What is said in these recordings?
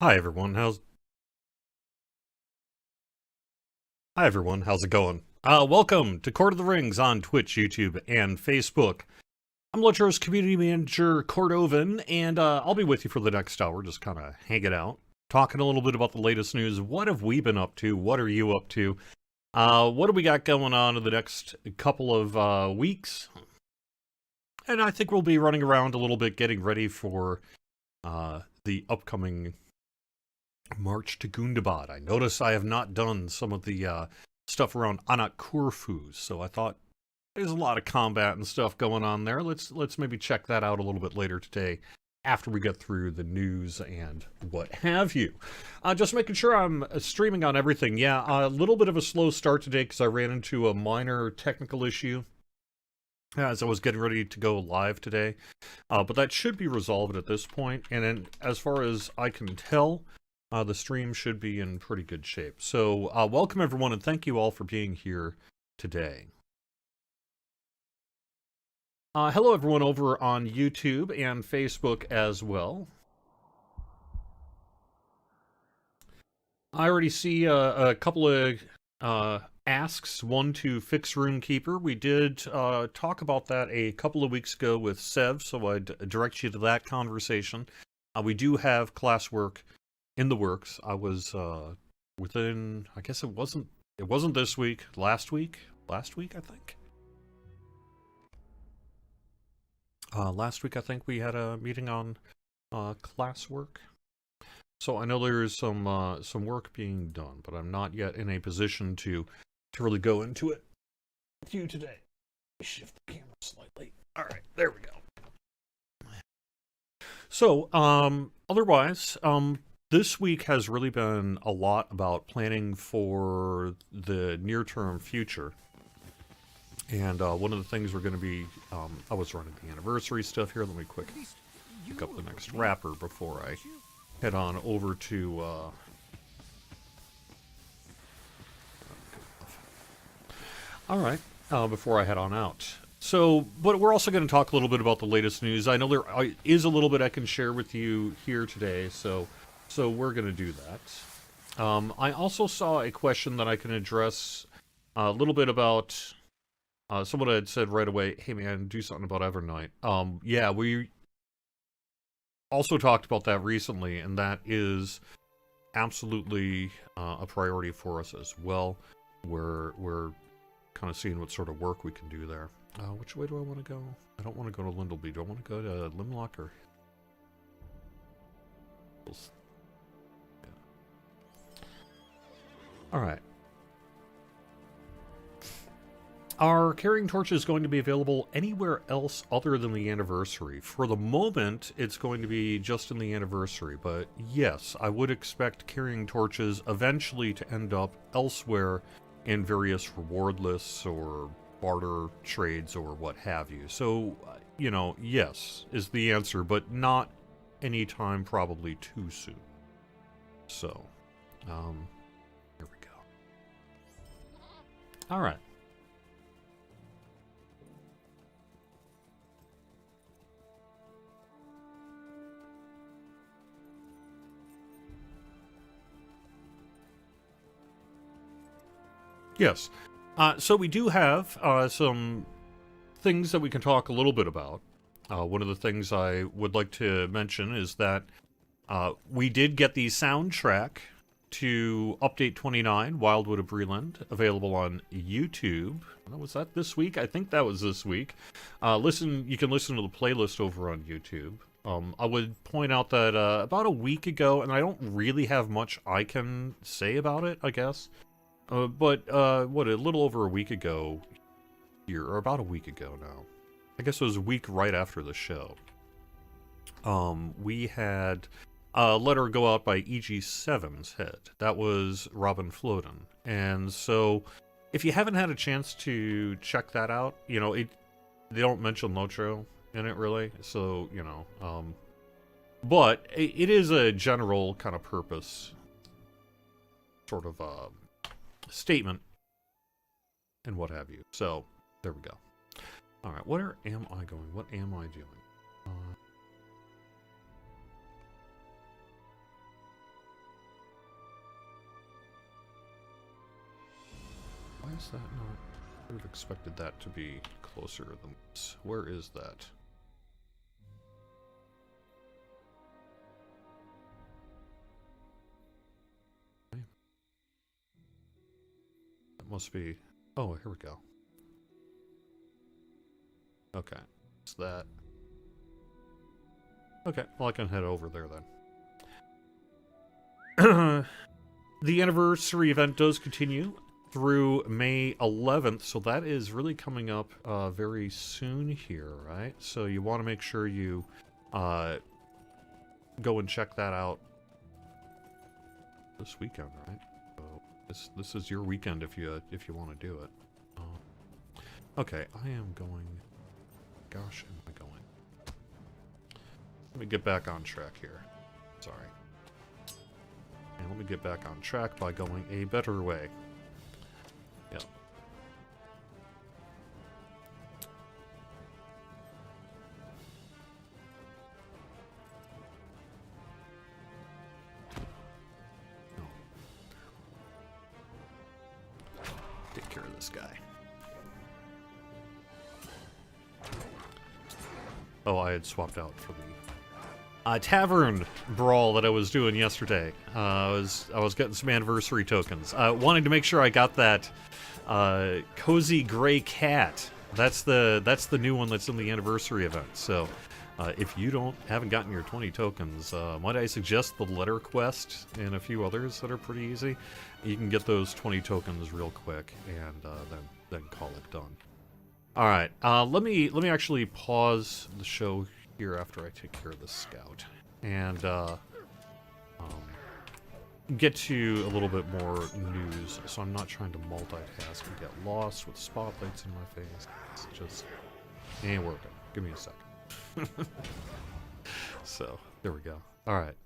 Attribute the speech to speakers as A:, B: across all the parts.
A: Hi everyone, how's it going? Welcome to Court of the Rings on Twitch, YouTube, and Facebook. I'm Lutro's community manager, Cordovan, and I'll be with you for the next hour, just kind of hanging out, talking a little bit about the latest news. What have we been up to? What are you up to? What do we got going on in the next couple of weeks? And I think we'll be running around a little bit, getting ready for the upcoming March to Gundabad. I notice I have not done some of the stuff around Anak Khurfu, so I thought there's a lot of combat and stuff going on there. Let's maybe check that out a little bit later today after we get through the news and what have you. Just making sure I'm streaming on everything. Yeah, a little bit of a slow start today because I ran into a minor technical issue as I was getting ready to go live today. But that should be resolved at this point, and then, as far as I can tell, the stream should be in pretty good shape. So welcome everyone, and thank you all for being here today. Hello everyone over on YouTube and Facebook as well. I already see a couple of asks, one to Fix Room Keeper. We did talk about that a couple of weeks ago with Sev, so I'd direct you to that conversation. We do have classwork in the works. I was within, I guess it wasn't this week, last week I think. Last week I think we had a meeting on classwork. So I know there's some work being done, but I'm not yet in a position to really go into it with you today. Shift the camera slightly. All right, there we go. So otherwise, this week has really been a lot about planning for the near-term future. And one of the things we're going to be, I was running the anniversary stuff here. Let me quick pick up the next wrapper before I head on over to, all right, before I head on out. So, but we're also going to talk a little bit about the latest news. I know there is a little bit I can share with you here today, so we're going to do that. I also saw a question that I can address a little bit about. Someone had said right away, "Hey man, do something about Evernight." Yeah, we also talked about that recently, and that is absolutely a priority for us as well. We're kind of seeing what sort of work we can do there. Which way do I want to go? I don't want to go to Lindleby. Do I want to go to Limlock or? All right. Our carrying torch is going to be available anywhere else other than the anniversary. For the moment, it's going to be just in the anniversary, but yes, I would expect carrying torches eventually to end up elsewhere in various reward lists or barter trades or what have you. So, you know, yes is the answer, but not anytime probably too soon. So, here we go. All right. Yes. So we do have some things that we can talk a little bit about. One of the things I would like to mention is that we did get the soundtrack to Update 29, Wildwood of Breland, available on YouTube. Was that this week? I think that was this week. You can listen to the playlist over on YouTube. I would point out that about a week ago, and I don't really have much I can say about it, I guess. But a little over a week ago here, or about a week ago now. I guess it was a week right after the show. We had a letter go out by EG7's head. That was Robin Floden. And so, if you haven't had a chance to check that out, you know, they don't mention Lotro in it really, so, you know, but it is a general kind of purpose sort of, statement and what have you. So there we go. All right, where am I going? What am I doing? is that not? I would have expected that to be closer than this. Where is that? Okay. That must be... Oh, here we go. Okay. It's that. Okay, well I can head over there then. The anniversary event does continue through May 11th, so that is really coming up very soon here, right? So you want to make sure you go and check that out this weekend, right? So this is your weekend if you want to do it. Okay, I am going. Gosh, am I going? Let me get back on track here. Sorry. And let me get back on track by going a better way. Yep. Oh. Take care of this guy. Oh, I had swapped out for the tavern brawl that I was doing yesterday. I was getting some anniversary tokens. Wanted to make sure I got that cozy gray cat. That's the new one that's in the anniversary event. So if you haven't gotten your 20 tokens, might I suggest the letter quest and a few others that are pretty easy. You can get those 20 tokens real quick and then call it done. All right, let me actually pause the show here after I take care of the scout and get to a little bit more news, so I'm not trying to multitask and get lost with spotlights in my face. It's just ain't working. Give me a second. So there we go. All right.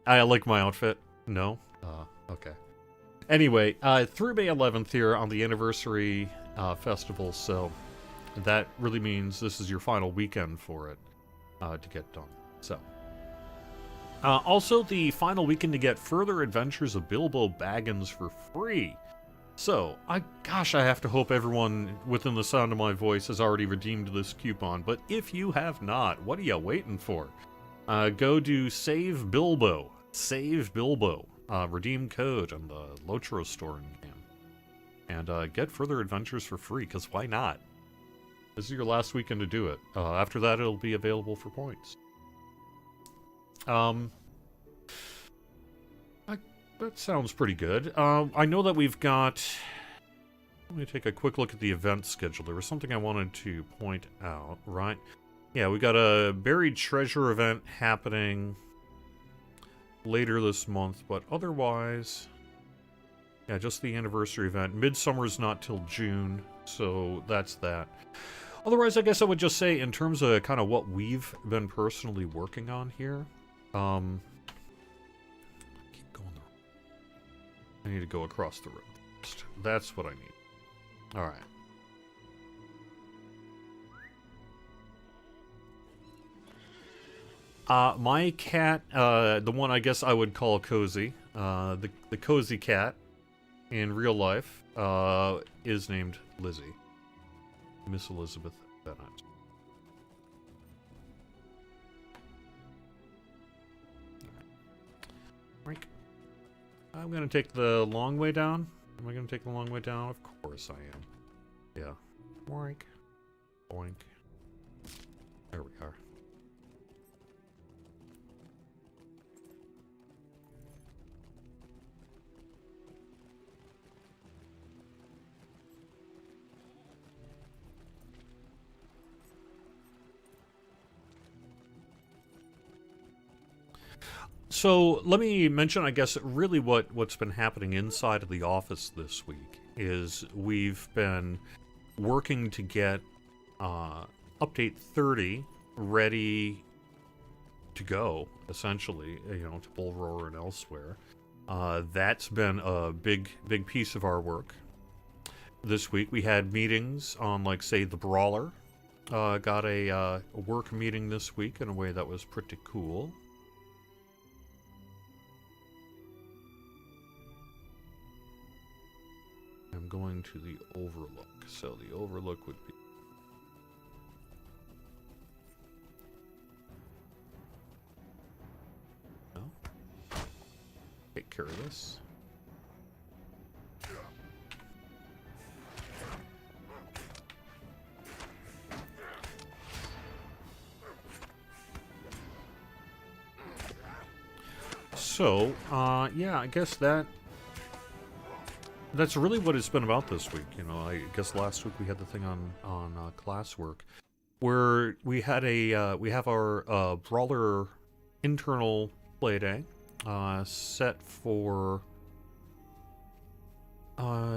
A: I like my outfit. No. Okay. Anyway, through May 11th here on the anniversary festival, so that really means this is your final weekend for it to get done. So, also the final weekend to get Further Adventures of Bilbo Baggins for free. So, I have to hope everyone within the sound of my voice has already redeemed this coupon. But if you have not, what are you waiting for? Go to Save Bilbo. Save Bilbo. Redeem code on the Lotro store in game. And get Further Adventures for free, because why not? This is your last weekend to do it. After that, it'll be available for points. That sounds pretty good. I know that we've got... Let me take a quick look at the event schedule. There was something I wanted to point out, right? Yeah, we got a Buried Treasure event happening later this month, but otherwise... Yeah, just the anniversary event. Midsummer's not till June, so that's that. Otherwise, I guess I would just say, in terms of kind of what we've been personally working on here, keep going the road. I need to go across the road first. That's what I need. Alright. My cat, the one I guess I would call Cozy, the Cozy cat, in real life, is named Lizzie. Miss Elizabeth Bennet. Right. I'm gonna take the long way down. Am I gonna take the long way down? Of course I am. Yeah. Boink. Boink. There we are. So let me mention, I guess, really what's been happening inside of the office this week is we've been working to get Update 30 ready to go, essentially, to Bull Roar and elsewhere. That's been a big piece of our work. This week we had meetings on, like, say, the Brawler. Got a work meeting this week in a way that was pretty cool. going to the Overlook. So the Overlook would be... No? Take care of this. So, yeah, I guess that's really what it's been about this week. You know, I guess last week we had the thing on classwork, where we had we have our Brawler internal playday set for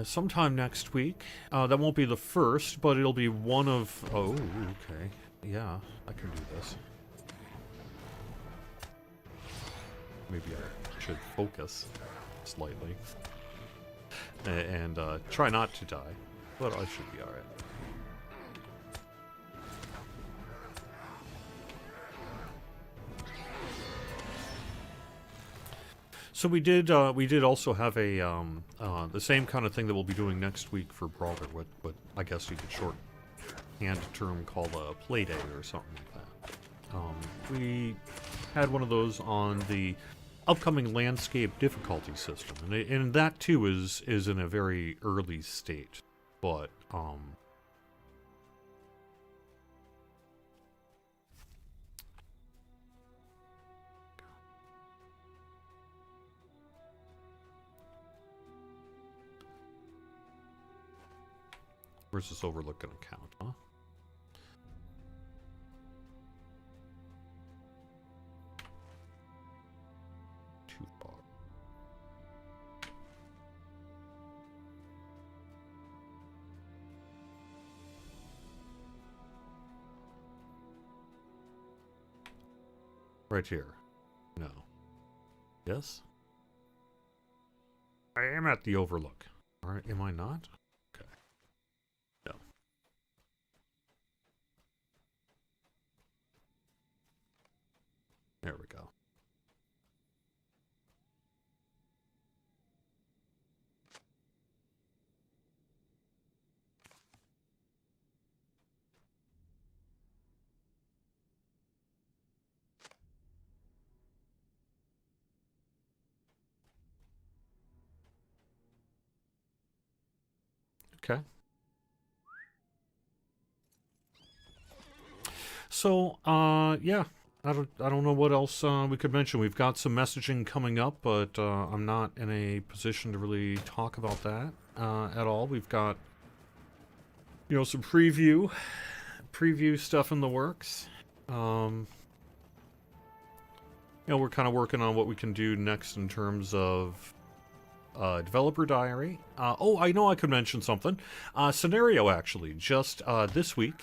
A: sometime next week. That won't be the first, but it'll be one of... Oh, okay. Yeah, I can do this. Maybe I should focus slightly. And try not to die. But I should be alright. So we did also have a the same kind of thing that we'll be doing next week for Brawler, what I guess you could shorthand term call a play day or something like that. We had one of those on the upcoming landscape difficulty system, and that too is in a very early state, but where's this Overlook gonna count, huh? Too far. Right here. No. Yes? I am at the Overlook. Alright, am I not? Okay. No. There we go. Okay. So, yeah. I don't know what else we could mention. We've got some messaging coming up, but I'm not in a position to really talk about that at all. We've got, you know, some preview stuff in the works. You know, we're kind of working on what we can do next in terms of developer diary. Oh, I know I could mention something. Scenario actually just this week.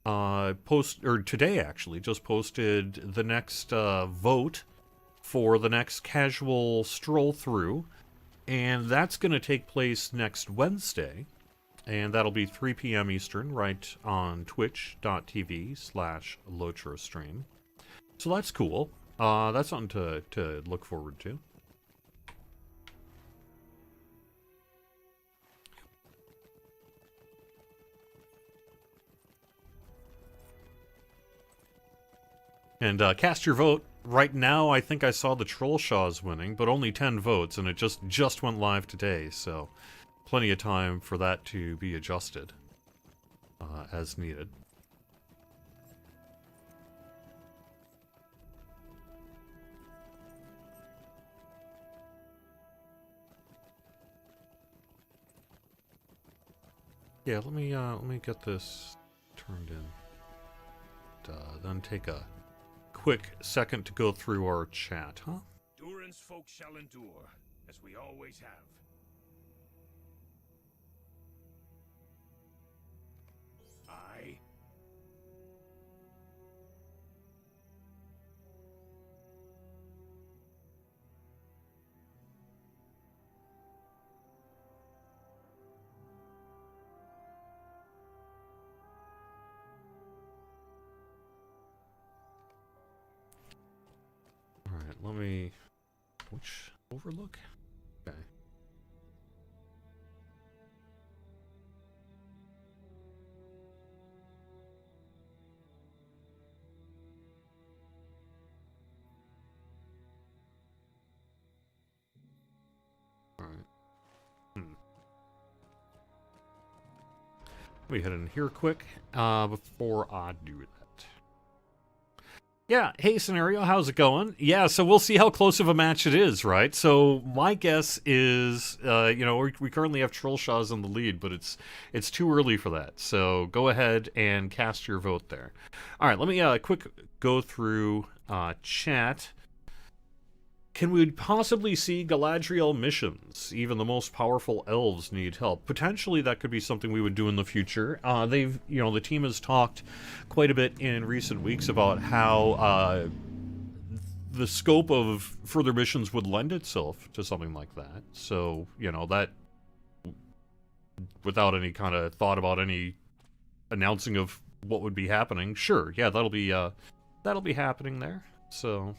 A: Today actually just posted the next vote for the next casual stroll through, and that's going to take place next Wednesday, and that'll be 3 p.m. Eastern, right on twitch.tv/LoChurroStream. So that's cool. That's something to look forward to. And cast your vote. Right now, I think I saw the Trollshaws winning, but only 10 votes, and it just went live today, so plenty of time for that to be adjusted as needed. Yeah, let me get this turned in. Then take a quick second to go through our chat, huh?
B: Durin's folk shall endure, as we always have. Aye.
A: Alright, let me... Which Overlook? Okay. Let me head in here quick before I do that. Yeah, hey Scenario, how's it going? Yeah, so we'll see how close of a match it is, right? So my guess is, we currently have Trollshaws in the lead, but it's too early for that. So go ahead and cast your vote there. All right, let me quick go through chat. Can we possibly see Galadriel missions? Even the most powerful elves need help. Potentially, that could be something we would do in the future. The team has talked quite a bit in recent weeks about how the scope of further missions would lend itself to something like that. So, that without any kind of thought about any announcing of what would be happening, sure, yeah, that'll be happening there. So.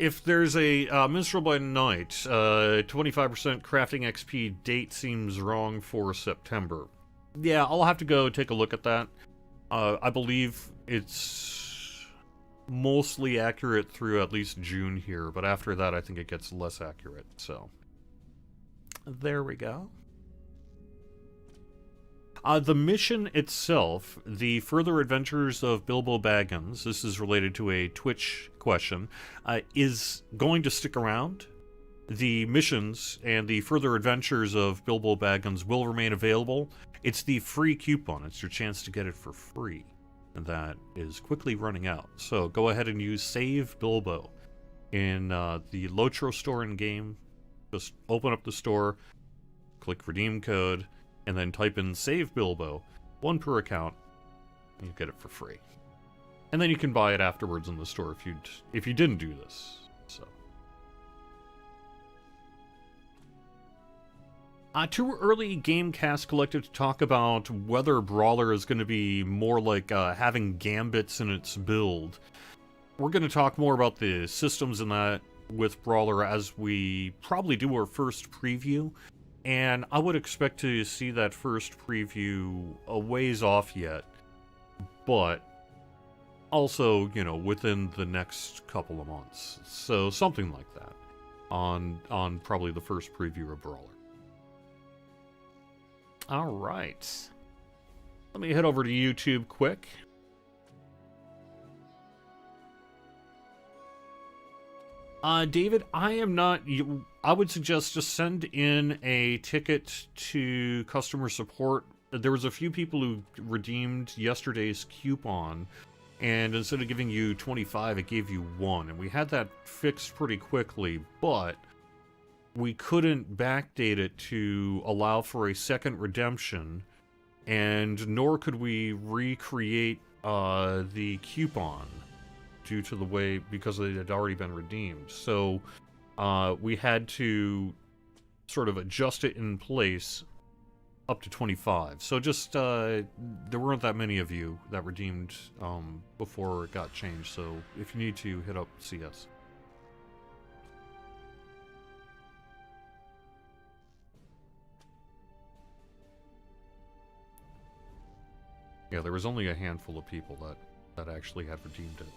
A: If there's a Minstrel by Night, 25% crafting XP date seems wrong for September. Yeah, I'll have to go take a look at that. I believe it's mostly accurate through at least June here, but after that I think it gets less accurate, so. There we go. The mission itself, the further adventures of Bilbo Baggins, this is related to a Twitch question, is going to stick around. The missions and the further adventures of Bilbo Baggins will remain available. It's the free coupon. It's your chance to get it for free. And that is quickly running out. So go ahead and use Save Bilbo in the Lotro store in-game. Just open up the store, click Redeem Code, and then type in Save Bilbo, 1 per account, and you get it for free. And then you can buy it afterwards in the store if you didn't do this. So, too early Gamecast Collective to talk about whether Brawler is going to be more like having gambits in its build. We're going to talk more about the systems in that with Brawler as we probably do our first preview. And I would expect to see that first preview a ways off yet, but also, within the next couple of months. So something like that on probably the first preview of Brawler. All right. Let me head over to YouTube quick. David, I am not... I would suggest just send in a ticket to customer support. There was a few people who redeemed yesterday's coupon, and instead of giving you 25, it gave you 1. And we had that fixed pretty quickly, but we couldn't backdate it to allow for a second redemption, and nor could we recreate the coupon due to the way, because it had already been redeemed. So we had to sort of adjust it in place up to 25. So just, there weren't that many of you that redeemed before it got changed. So if you need to, hit up CS. Yeah, there was only a handful of people that actually had redeemed it.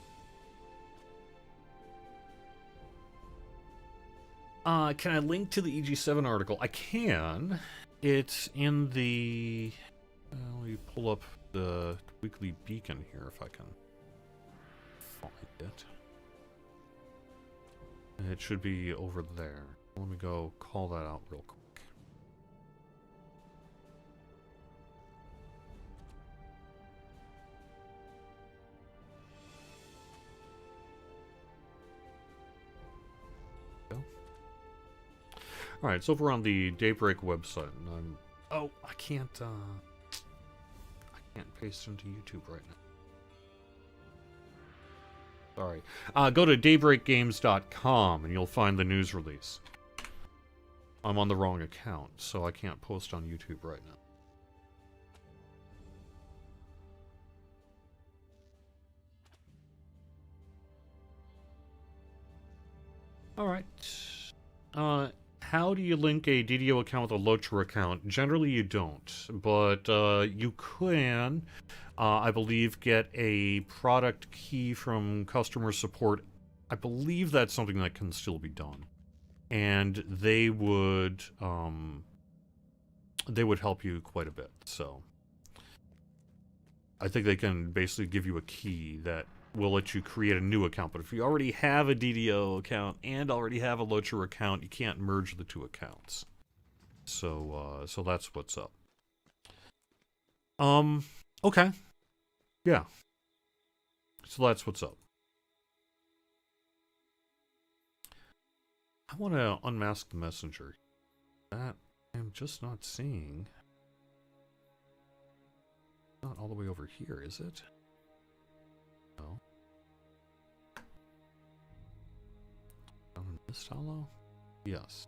A: Can I link to the EG7 article? I can. It's in the... let me pull up the Weekly Beacon here if I can find it. It should be over there. Let me go call that out real quick. Alright, it's over on the Daybreak website, and I can't paste into YouTube right now. Sorry. Go to daybreakgames.com, and you'll find the news release. I'm on the wrong account, so I can't post on YouTube right now. Alright. How do you link a DDO account with a Lotro account? Generally, you don't, but you can, I believe, get a product key from customer support. I believe that's something that can still be done. and they would help you quite a bit. So I think they can basically give you a key that will let you create a new account. But if you already have a DDO account and already have a Locher account, you can't merge the two accounts. So so that's what's up. Okay. Yeah. So that's what's up. I want to unmask the messenger. That I'm just not seeing. Not all the way over here, is it? No. Down in this hollow? Yes.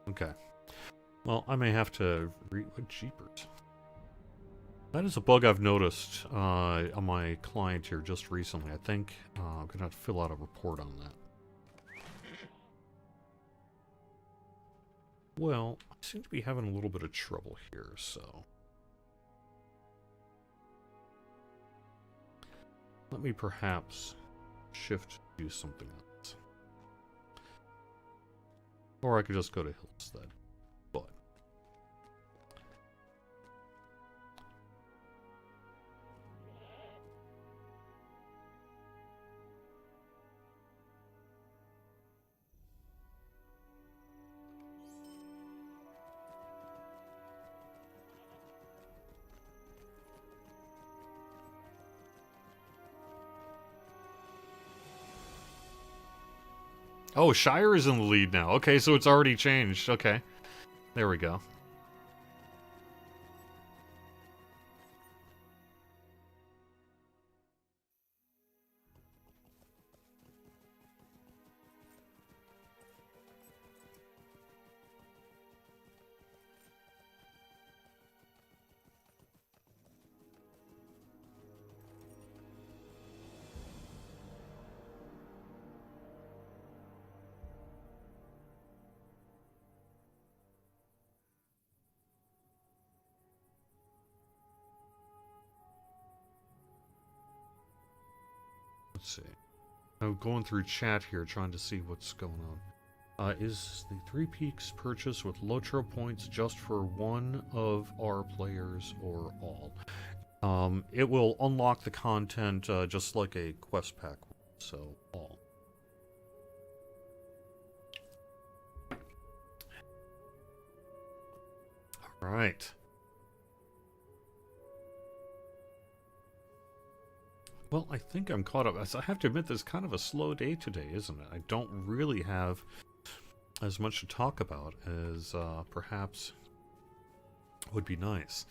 A: Okay. Well, I may have to what jeepers. That is a bug I've noticed on my client here just recently. I think I'm going to have to fill out a report on that. Well, I seem to be having a little bit of trouble here, so... let me perhaps shift to do something else. Or I could just go to Hillstead. But... oh, Shire is in the lead now. Okay, so it's already changed. Okay. There we go. Let's see. I'm going through chat here trying to see what's going on. Is the Three Peaks purchase with Lotro points just for one of our players or all? It will unlock the content just like a quest pack, so all. All right. Well, I think I'm caught up. I have to admit, this is kind of a slow day today, isn't it? I don't really have as much to talk about as perhaps would be nice.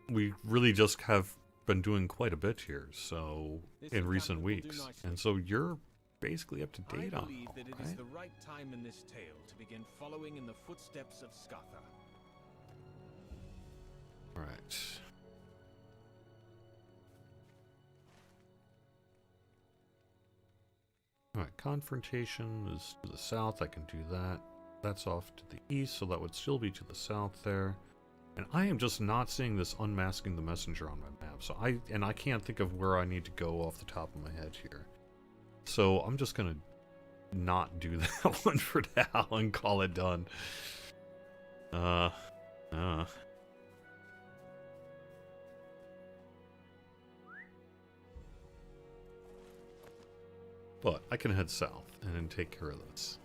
A: We really just have been doing quite a bit here, so in recent weeks, and so you're basically up to date on it.
B: I believe that it is the right time in this tale to begin following in the footsteps of Skatha.
A: All right. Alright, confrontation is to the south. I can do that. That's off to the east, so that would still be to the south there. And I am just not seeing this unmasking the messenger on my map. So I can't think of where I need to go off the top of my head here. So I'm just gonna not do that one for now and call it done. But I can head south and then take care of this.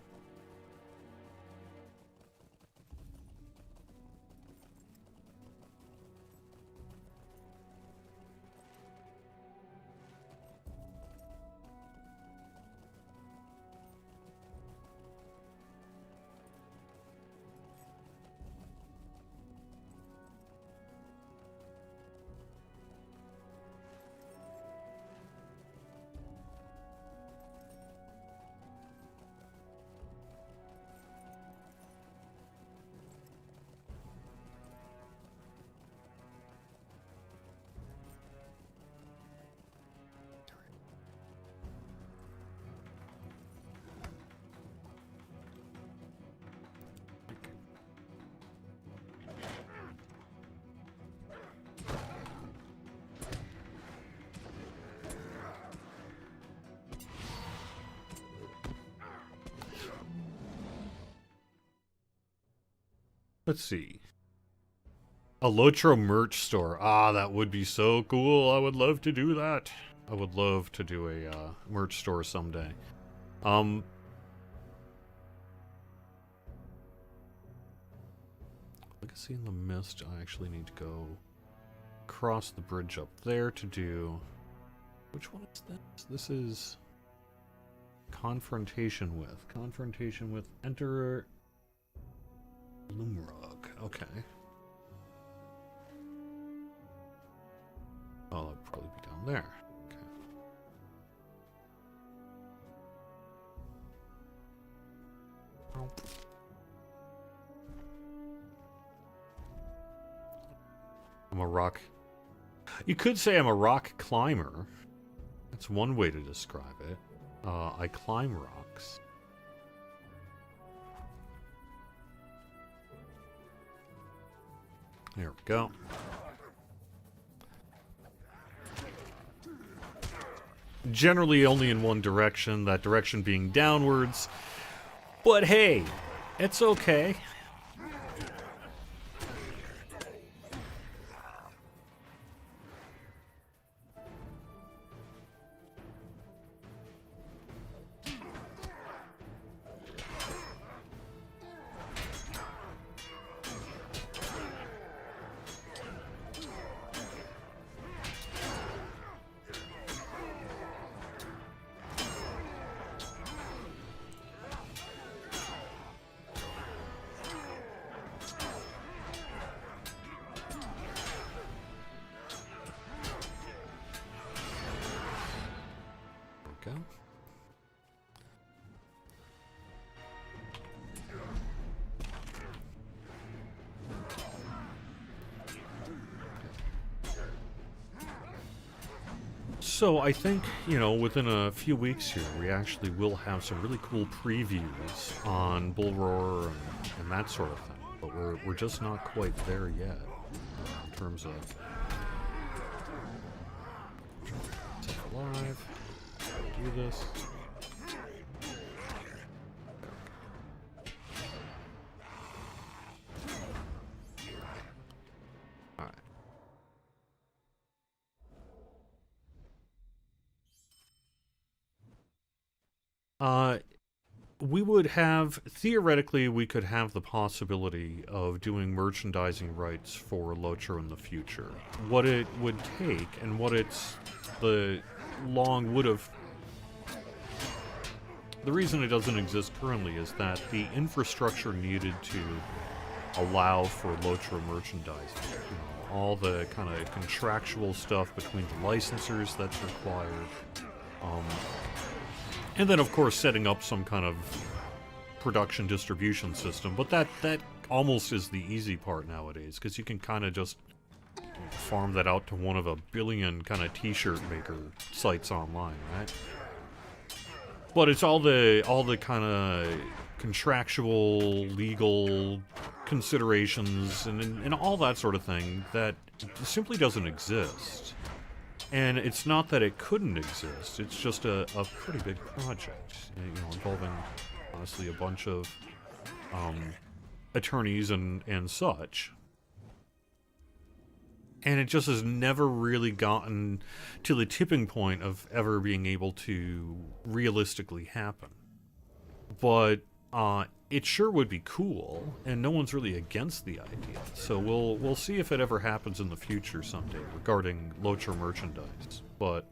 A: Let's see. A Lotro merch store. Ah, that would be so cool. I would love to do that. I would love to do a merch store someday. Legacy in the Mist. I actually need to go across the bridge up there to do... Which one is this? This is... Confrontation with. Confrontation with Enter... Lumrug. Okay. Oh, that'd probably be down there. Okay. I'm a rock. You could say I'm a rock climber. That's one way to describe it. I climb rocks. There we go. Generally only in one direction, that direction being downwards. But hey, it's okay. Go. So I think, you know, within a few weeks here, we actually will have some really cool previews on Bull Roar and that sort of thing. But we're just not quite there yet in terms of live. Do this. We would have, theoretically, we could have the possibility of doing merchandising rights for Lotro in the future. What it would take, and what it's, the reason it doesn't exist currently is that the infrastructure needed to allow for Lotro merchandising. You know, all the kind of contractual stuff between the licensors that's required. And then, of course, setting up some kind of production distribution system. But that almost is the easy part nowadays, because you can kind of just farm that out to one of a billion kind of t-shirt maker sites online, right? But it's all the kind of contractual, legal considerations and all that sort of thing that simply doesn't exist. And it's not that it couldn't exist, it's just a pretty big project, you know, involving, honestly, a bunch of attorneys and such. And it just has never really gotten to the tipping point of ever being able to realistically happen. But it sure would be cool, and no one's really against the idea. So we'll see if it ever happens in the future someday regarding Lotro merchandise. But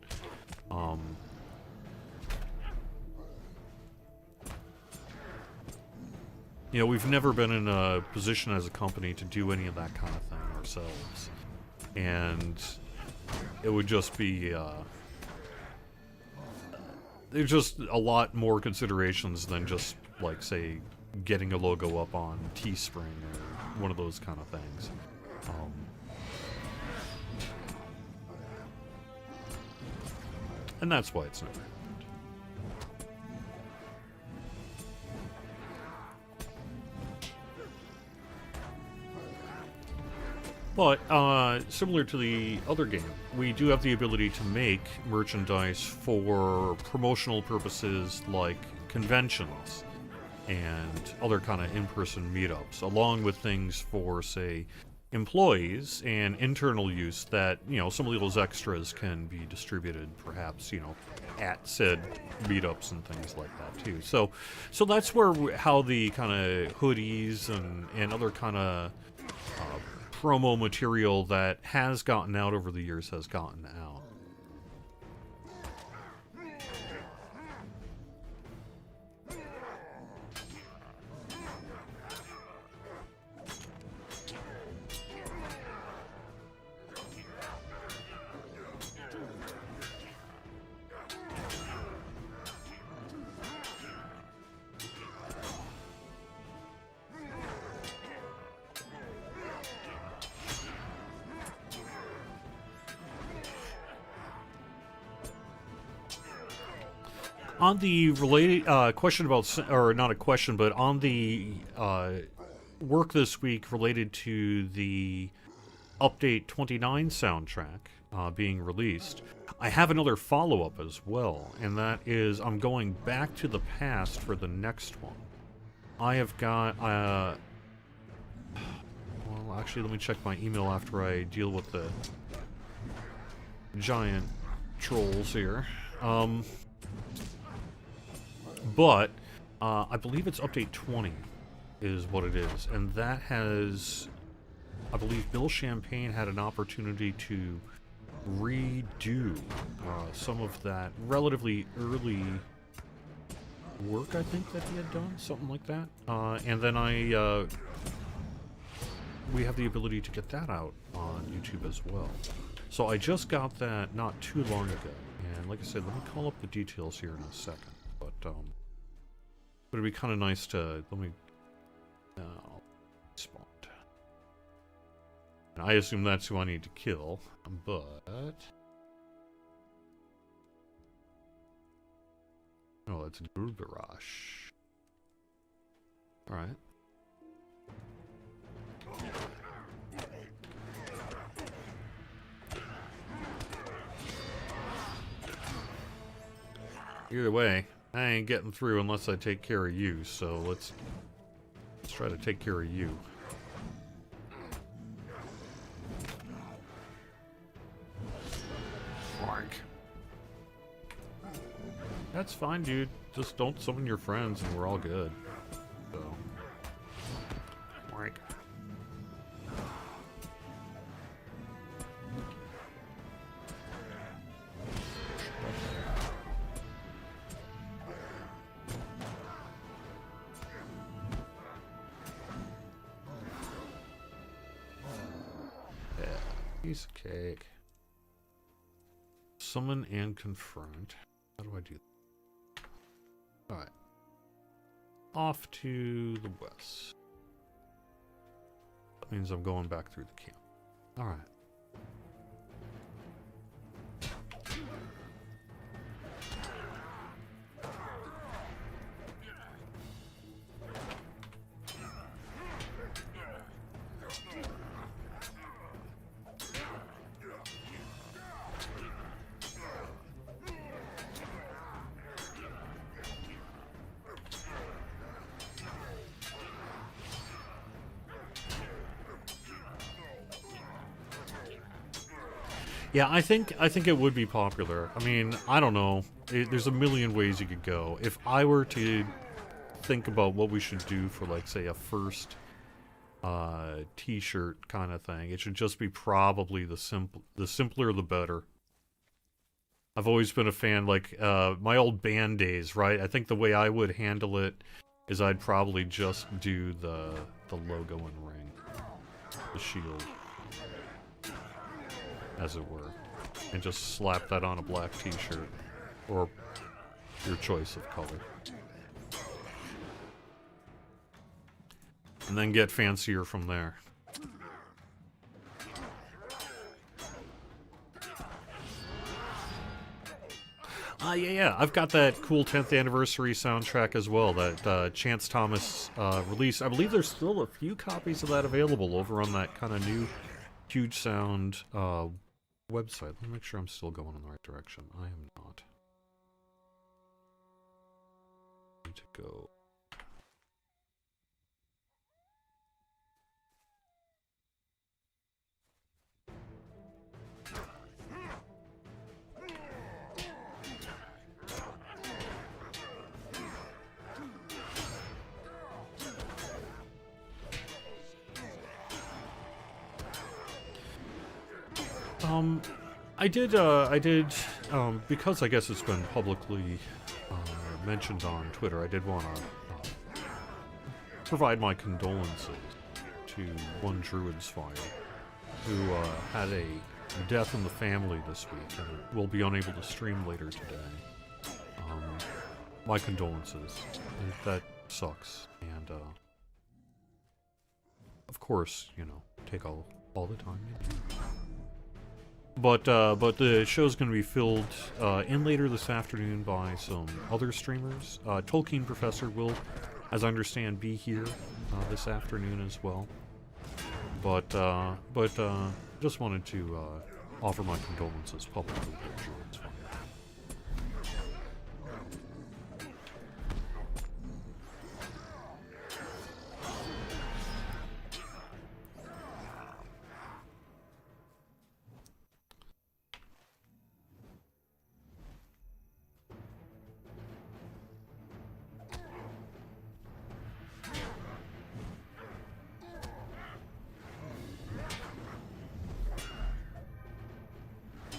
A: you know, we've never been in a position as a company to do any of that kind of thing ourselves. And it would just be there's just a lot more considerations than just, like, say, getting a logo up on Teespring or one of those kind of things. And that's why it's never happened. But, similar to the other game, we do have the ability to make merchandise for promotional purposes like conventions. and other kind of in-person meetups, along with things for, say, employees and internal use that, you know, some of those extras can be distributed perhaps, you know, at said meetups and things like that too. So that's where how the kind of hoodies and other kind of promo material that has gotten out over the years has gotten out. On the related question about, or not a question, but on the work this week related to the Update 29 soundtrack being released, I have another follow-up as well, and that is I'm going back to the past for the next one. I have got, well, actually, let me check my email after I deal with the giant trolls here. But I believe it's update 20 is what it is, and that has, I believe Bill Champagne had an opportunity to redo some of that relatively early work, I think, that he had done, something like that. And then we have the ability to get that out on YouTube as well. So I just got that not too long ago, and like I said, let me call up the details here in a second. But it'd be kind of nice to, let me, spawned. And I assume that's who I need to kill, but... Oh, it's Gurbarash. Alright. Either way, I ain't getting through unless I take care of you, so let's try to take care of you. Mark. That's fine, dude. Just don't summon your friends and we're all good. So. Mark. Piece of cake. Summon and confront. How do I do that? Alright. Off to the west. That means I'm going back through the camp. Alright. Yeah, I think it would be popular. I mean, I don't know. There's a million ways you could go. If I were to think about what we should do for, like, say, a first t-shirt kind of thing, it should just be probably the simpler the better. I've always been a fan, like, my old band days, right? I think the way I would handle it is I'd probably just do the logo and ring. The shield. As it were, and just slap that on a black t-shirt, or your choice of color. And then get fancier from there. Yeah, I've got that cool 10th anniversary soundtrack as well, that Chance Thomas release. I believe there's still a few copies of that available over on that kind of new Huge Sound website. Let me make sure I'm still going in the right direction. I am not. I need to go I did, because I guess it's been publicly mentioned on Twitter, I did want to provide my condolences to one Druid's Fire, who had a death in the family this week and will be unable to stream later today. My condolences. That sucks. And, of course, you know, take all the time you need. But the show's going to be filled in later this afternoon by some other streamers. Tolkien Professor will, as I understand, be here this afternoon as well. But just wanted to offer my condolences publicly. It's fine.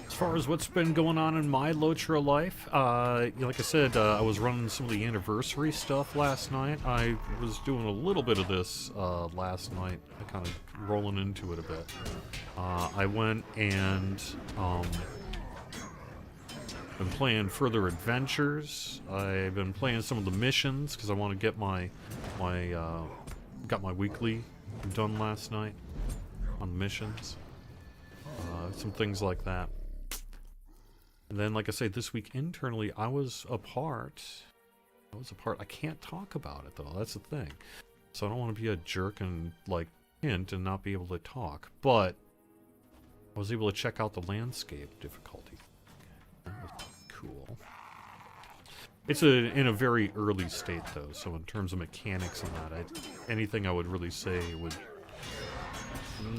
A: As far as what's been going on in my Lotra life, like I said, I was running some of the anniversary stuff last night. I was doing a little bit of this last night, kind of rolling into it a bit. I went and been playing Further Adventures. I've been playing some of the missions because I want to get got my weekly done last night on missions. Some things like that. And then, like I say, this week internally, I was a part. I can't talk about it, though. That's the thing. So I don't want to be a jerk and, like, hint and not be able to talk. But I was able to check out the landscape difficulty. That was cool. It's in a very early state, though. So in terms of mechanics and that, anything I would really say would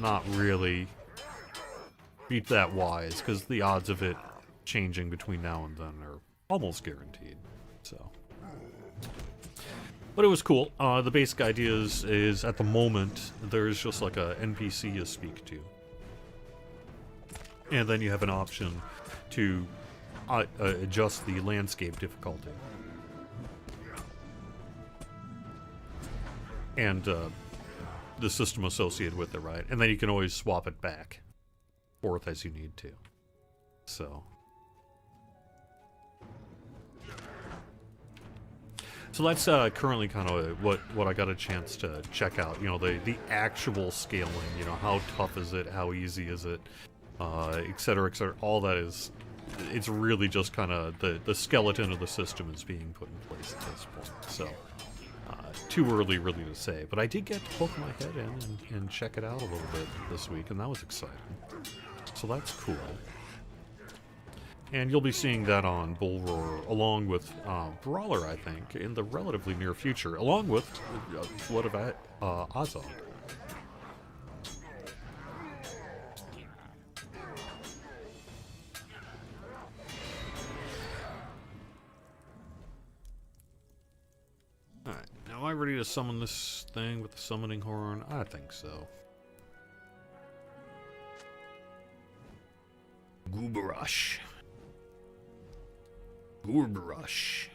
A: not really be that wise, because the odds of it changing between now and then are almost guaranteed. So, but it was cool. The basic idea is at the moment there's just like a NPC you speak to, and then you have an option to adjust the landscape difficulty and the system associated with it, right? And then you can always swap it back forth as you need to. So that's currently kind of what I got a chance to check out. You know, the actual scaling. You know, how tough is it? How easy is it? Et cetera, et cetera. All that is, it's really just kind of the skeleton of the system is being put in place at this point. So too early really to say. But I did get to poke my head in and check it out a little bit this week, and that was exciting. So that's cool. And you'll be seeing that on Bullroar, along with Brawler, I think, in the relatively near future, along with Blood of Azog. Alright, now am I ready to summon this thing with the summoning horn? I think so. Goobarush. Goobarush.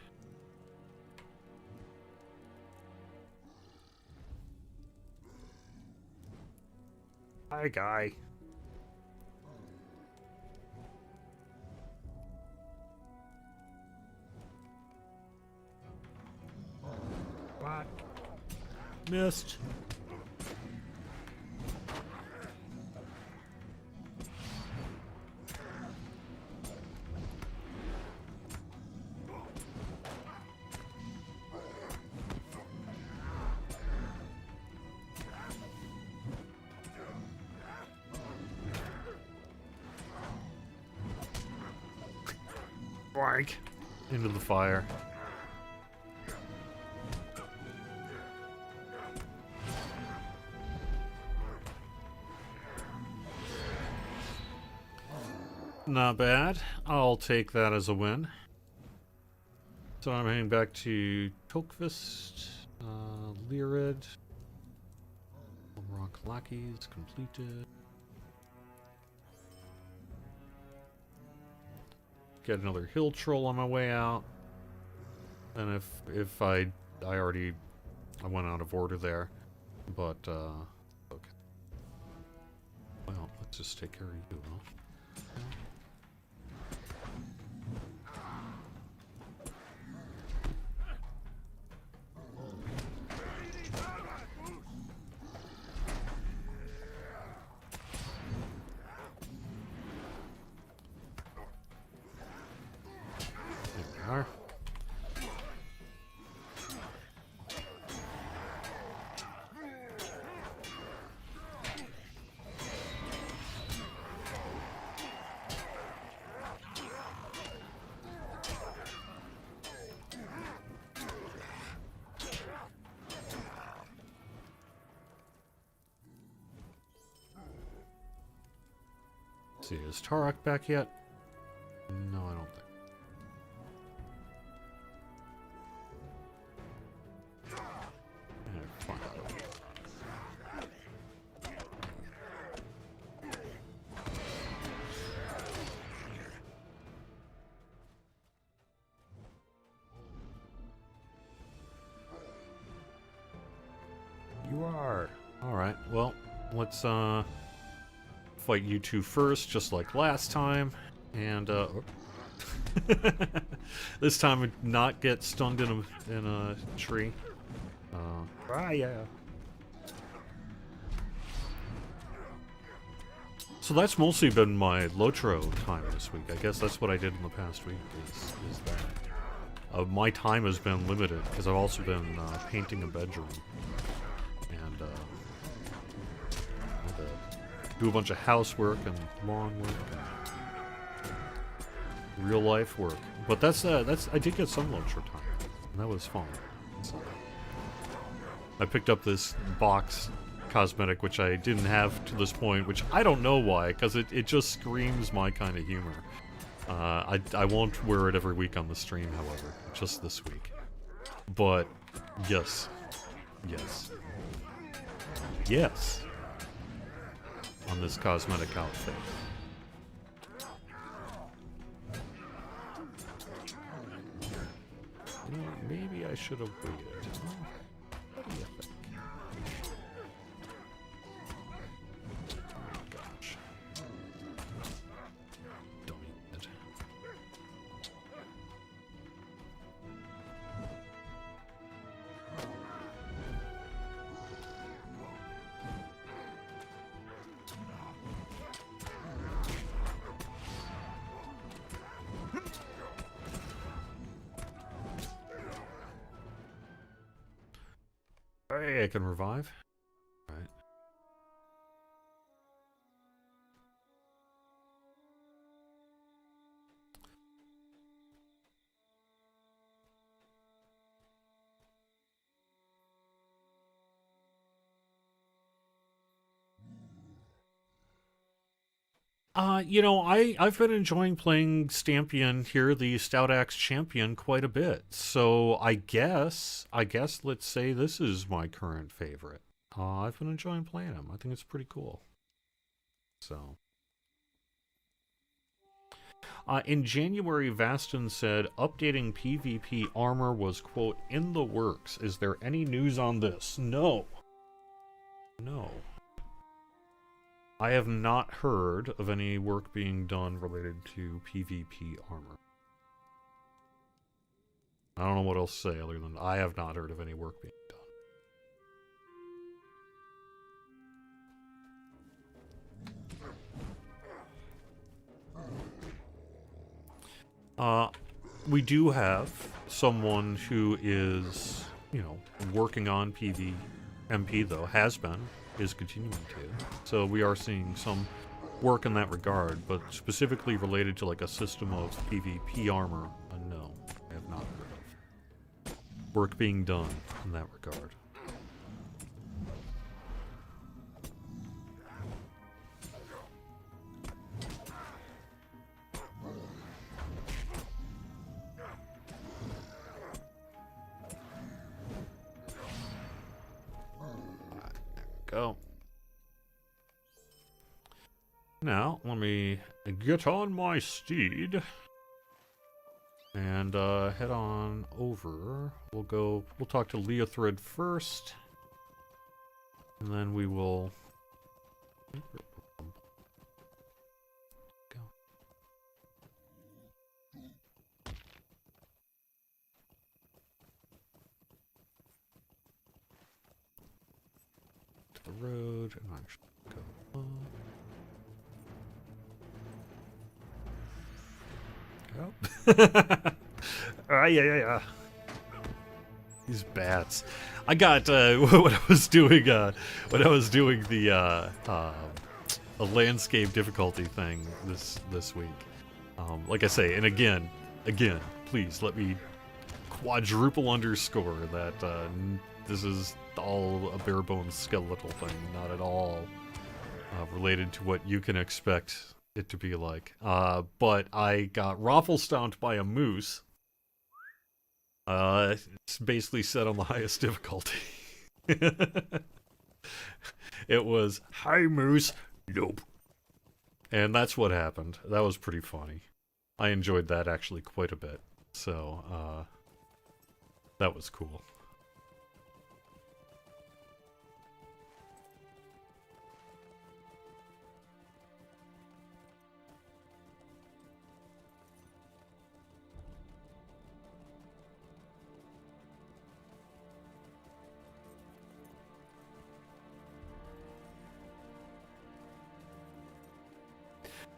A: Hi, guy. What? Missed. Blank. Into the fire. Not bad. I'll take that as a win. So I'm heading back to Tokvist, Lyrid. Rock Lackeys completed. get another hill troll on my way out. And if I went out of order there, but okay. Well, let's just take care of you, huh? Are. Let's see, is Tarok back yet? No, I don't think. You are. Alright, well, let's fight you two first, just like last time. And this time not get stunned in a tree. Yeah. So that's mostly been my Lotro time this week. I guess that's what I did in the past week, is that. My time has been limited, because I've also been painting a bedroom. And had to do a bunch of housework and lawn work and real life work. But that's I did get some Lotro time, and that was fun. So, I picked up this box cosmetic, which I didn't have to this point, which I don't know why, because it just screams my kind of humor. I won't wear it every week on the stream, however, just this week. But, yes. On this cosmetic outfit. You know, maybe I should have waited. What do you think? Oh gosh. Don't eat it. Hey, I can revive. All right. You know, I've been enjoying playing Stampion here, the Stout Axe Champion, quite a bit. So I guess let's say this is my current favorite. I've been enjoying playing him. I think it's pretty cool. So, in January, Vaston said updating PvP armor was, quote, in the works. Is there any news on this? No. I have not heard of any work being done related to PvP armor. I don't know what else to say other than I have not heard of any work being done. We do have someone who is, you know, working on PvMP, though, is continuing to. So we are seeing some work in that regard, but specifically related to like a system of PvP armor, no, I have not heard of work being done in that regard. Go. Now, let me get on my steed And head on over. We'll talk to Leothred first. And then we will go. To the road and actually go up. Yeah. These bats. I got when I was doing the a landscape difficulty thing this week. Like I say, and again, please let me quadruple underscore that this is all a bare bones skeletal thing, not at all related to what you can expect it to be like. But I got raffle stomped by a moose. It's basically set on the highest difficulty. It was, "Hi, moose." Nope. And that's what happened. That was pretty funny. I enjoyed that actually quite a bit. So, that was cool.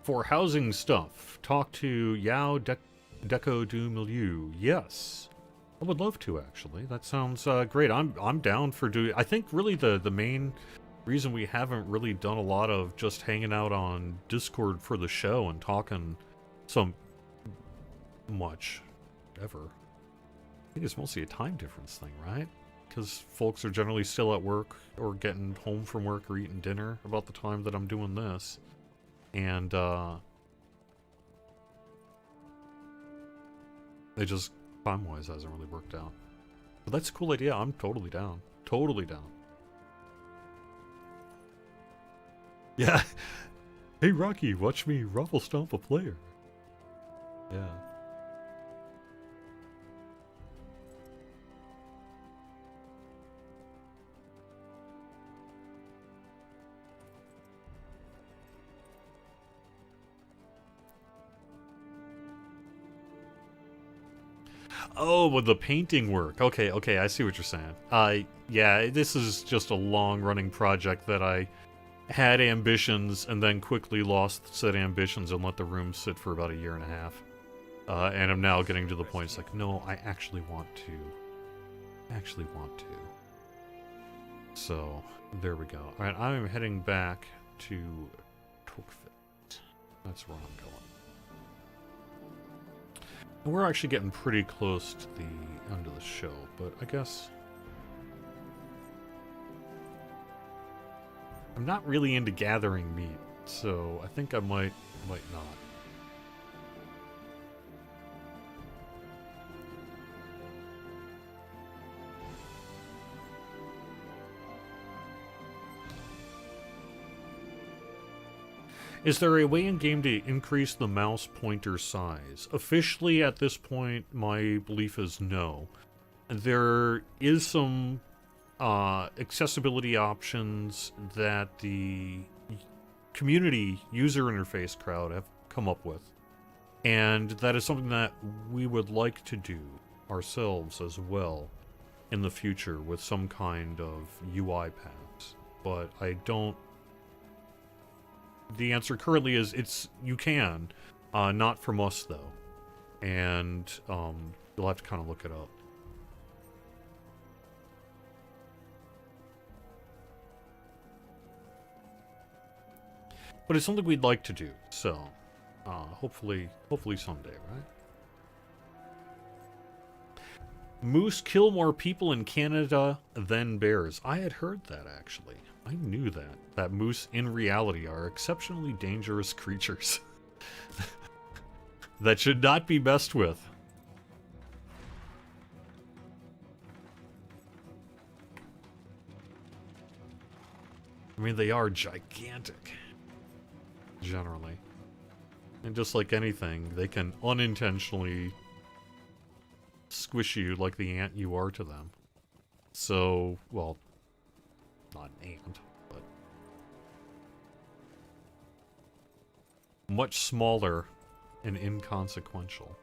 A: For housing stuff, talk to Yao Deco du Milieu. Yes, I would love to actually. That sounds great. I'm down for doing. I think really the main reason we haven't really done a lot of just hanging out on Discord for the show and talking so much ever. I think it's mostly a time difference thing, right? Because folks are generally still at work or getting home from work or eating dinner about the time that I'm doing this. And, it just, time-wise, hasn't really worked out. But that's a cool idea. I'm totally down. Totally down. Yeah. Hey, Rocky, watch me ruffle stomp a player. Yeah. Oh, with the painting work. Okay, I see what you're saying. Yeah, this is just a long-running project that I had ambitions and then quickly lost said ambitions and let the room sit for about a year and a half. And I'm now getting to the point, it's like, no, I actually want to. So, there we go. Alright, I'm heading back to Torkvit. That's where I'm going. And we're actually getting pretty close to the end of the show, but I guess I'm not really into gathering meat, so I think I might not. Is there a way in game to increase the mouse pointer size? Officially, at this point, my belief is no. There is some accessibility options that the community user interface crowd have come up with. And that is something that we would like to do ourselves as well in the future with some kind of UI paths. But I don't... The answer currently is you can, not from us though, and you'll have to kind of look it up. But it's something we'd like to do, so hopefully someday, right? Moose kill more people in Canada than bears. I had heard that actually. I knew that moose in reality are exceptionally dangerous creatures that should not be messed with. I mean, they are gigantic, generally. And just like anything, they can unintentionally squish you like the ant you are to them. So, well, not an ant, but much smaller and inconsequential.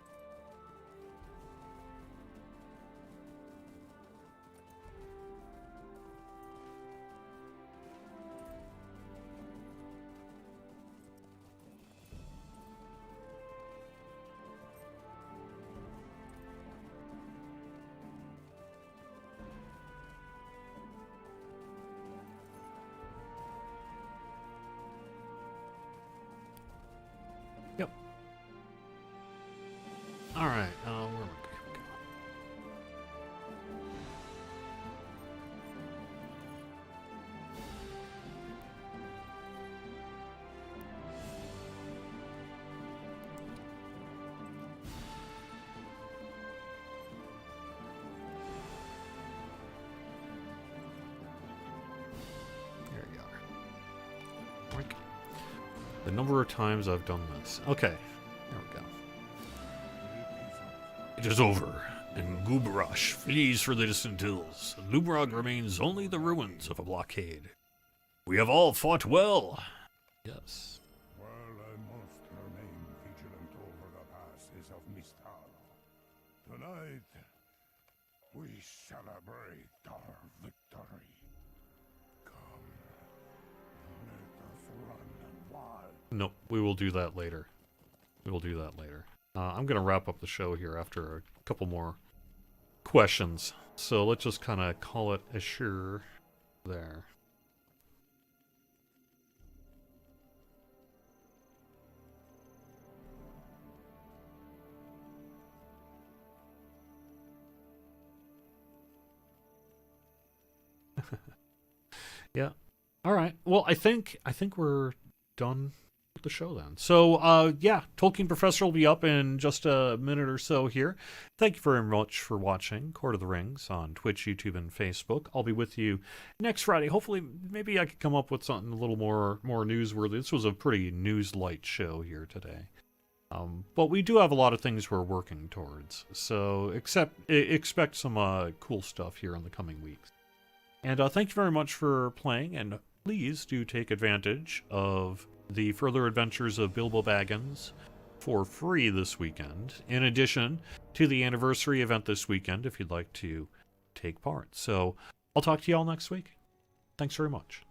A: Yep. All right. Where am I? There you are. Oink. The number of times I've done this. Okay. There we go. It is over, and Gubarash flees for the distant hills. Lubrog remains only the ruins of a blockade. We have all fought well. Yes.
C: Well, I must remain vigilant over the passes of Mistral. Tonight, we celebrate our victory. Come, let us run wild.
A: No, we will do that later. We will do that later. I'm going to wrap up the show here after a couple more questions. So let's just kind of call it a sure there. Yeah. All right. Well, I think we're done with the show then. So, yeah, Tolkien Professor will be up in just a minute or so here. Thank you very much for watching Court of the Rings on Twitch, YouTube, and Facebook. I'll be with you next Friday. Hopefully, maybe I could come up with something a little more newsworthy. This was a pretty news-light show here today. But we do have a lot of things we're working towards. So, expect some cool stuff here in the coming weeks. And thank you very much for playing, and please do take advantage of the further adventures of Bilbo Baggins for free this weekend, in addition to the anniversary event this weekend if you'd like to take part. So I'll talk to you all next week. Thanks very much.